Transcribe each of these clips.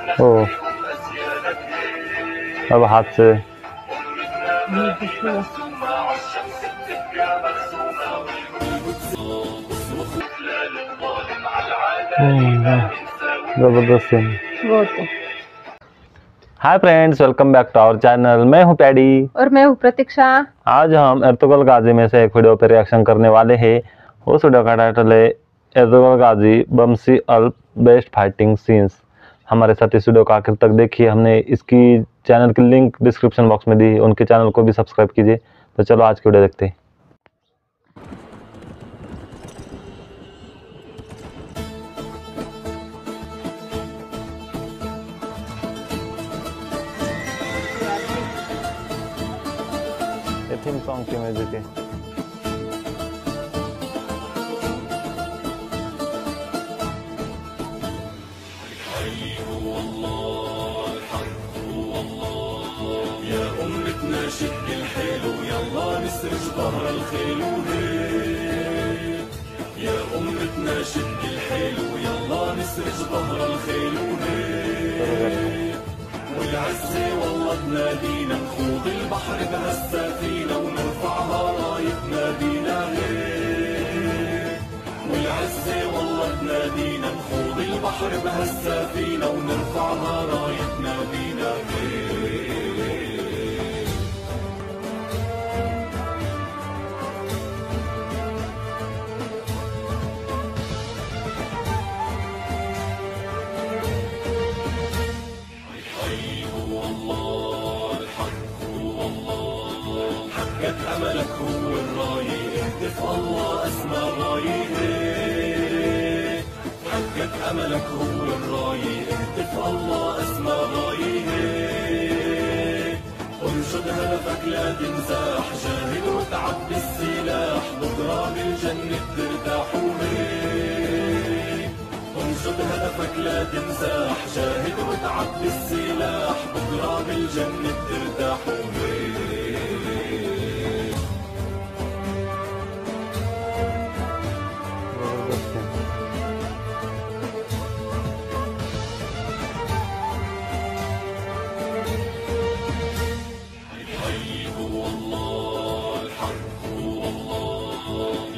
ओ अब हाथ से जबरदस्त scene. Hi friends, welcome back to our channel. मैं हूं पैडी और मैं हूं प्रतीक्षा। आज हम एर्तुगरुल गाजी में से एक वीडियो पे रिएक्शन करने वाले हैं। उस वीडियो का टाइटल है एर्तुगरुल गाजी बमसी अल्प बेस्ट फाइटिंग सीन्स। हमारे साथ इस वीडियो को आखिर तक देखिए। हमने इसकी चैनल की लिंक डिस्क्रिप्शन बॉक्स में दी, उनके चैनल को भी सब्सक्राइब कीजिए। तो चलो आज की वीडियो देखते हैं। ये थीम सॉन्ग की म्यूजिक है। شد الحيل ويلا نسرج ظهر الخيل وهيك. يا أمتنا شد الحيل ويلا نسرج ظهر الخيل وهيك. والعزة والله تنادينا نخوض البحر بهالسفينة ونرفعها راية نادينا هيك. والعزة والله تنادينا نخوض البحر بهالسفينة ونرفعها راية نادينا هيك. حقق أملك هو الراية، اهتف الله أسمى راية. حقق أملك هو الراية، اهتف الله أسمى راية. انشد هدفك لا تنزاح، جاهد وتعب بالسلاح، بكرة بالجنة ترتاح وهيك. انشد هدفك لا تنزاح، جاهد وتعب بالسلاح، بكرة بالجنة ترتاح وهيك.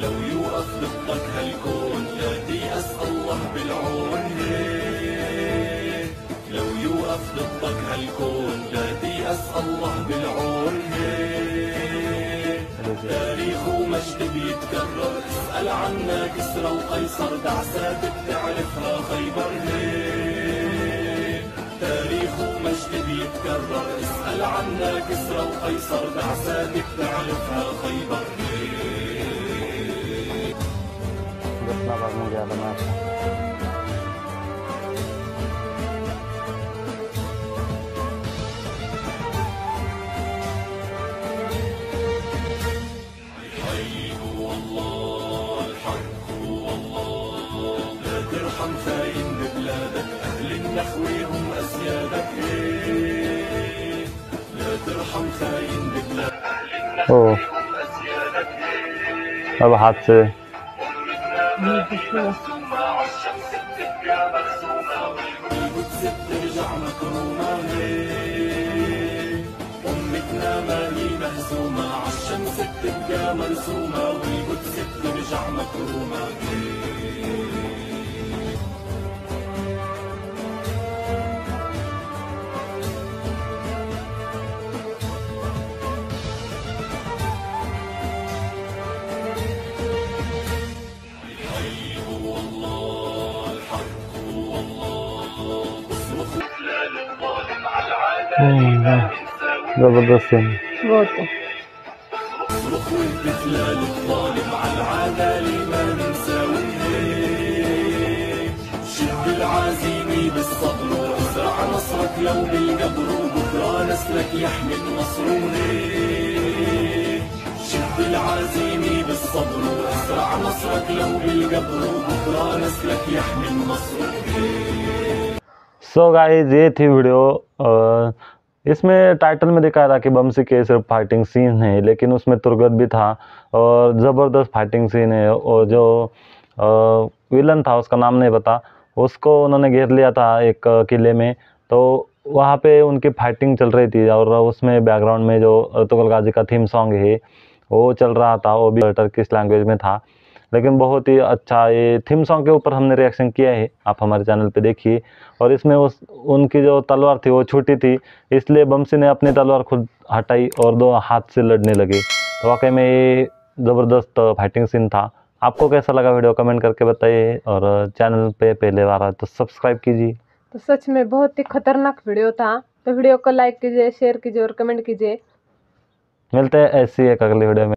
لو يوقف ضدك هالكون لا تيأس الله بالعون هيك. لو يوقف ضدك هالكون لا تيأس الله بالعون هيك. تاريخ ومجد بيتكرر، اسأل عنا كسرى وقيصر، دعسات بتعرفها خيبر هيك. تاريخ ومجد بيتكرر، اسأل عنا كسرى وقيصر، دعسات بتعرفها خيبر هيك. بعد में गया बना था। لا ترحم خاين ببلادك، أهل النخوة هم أسيادك هيك. لا ترحم خاين ببلادك، أهل النخوة هم أسيادك هيك. अब हाथ से مرسومة عالشمس بتبقى مرسومة، والقدس بترجع مكرومة هيك. أمتنا ما هي مهزومة، عالشمس بتبقى مرسومة، والقدس بترجع مكرومة هيك. जबरदस्त सीन। اصرخ واهتف للظالم على العدالة ما نساوي هيك. شد العزيمة بالصبر وازرع نصرك لو بالقبر، وبكرة نسلك يحمي النصر هيك. شد العزيمة بالصبر وازرع نصرك لو بالقبر، وبكرة نسلك يحمي النصر هيك. सो गाइस, ये थी वीडियो। इसमें टाइटल में दिखाया था कि बमसी के सिर्फ फाइटिंग सीन है, लेकिन उसमें तुरगत भी था और ज़बरदस्त फाइटिंग सीन है। और जो विलन था उसका नाम नहीं पता, उसको उन्होंने घेर लिया था एक किले में तो वहाँ पे उनकी फाइटिंग चल रही थी और उसमें बैकग्राउंड में जो अर्तुगरुल गाजी का थीम सॉन्ग है वो चल रहा था, वो भी टर्किश लैंग्वेज में था। लेकिन बहुत ही अच्छा, ये थीम सॉन्ग के ऊपर हमने रिएक्शन किया है, आप हमारे चैनल पे देखिए। और इसमें उनकी जो तलवार थी वो छोटी थी, इसलिए बमसी ने अपनी तलवार खुद हटाई और 2 हाथ से लड़ने लगे। तो वाकई में ये ज़बरदस्त फाइटिंग सीन था। आपको कैसा लगा वीडियो कमेंट करके बताइए, और चैनल पे पहले बार आए तो सब्सक्राइब कीजिए। तो सच में बहुत ही खतरनाक वीडियो था। तो वीडियो को लाइक कीजिए, शेयर कीजिए और कमेंट कीजिए। मिलते हैं ऐसी एक अगली वीडियो में।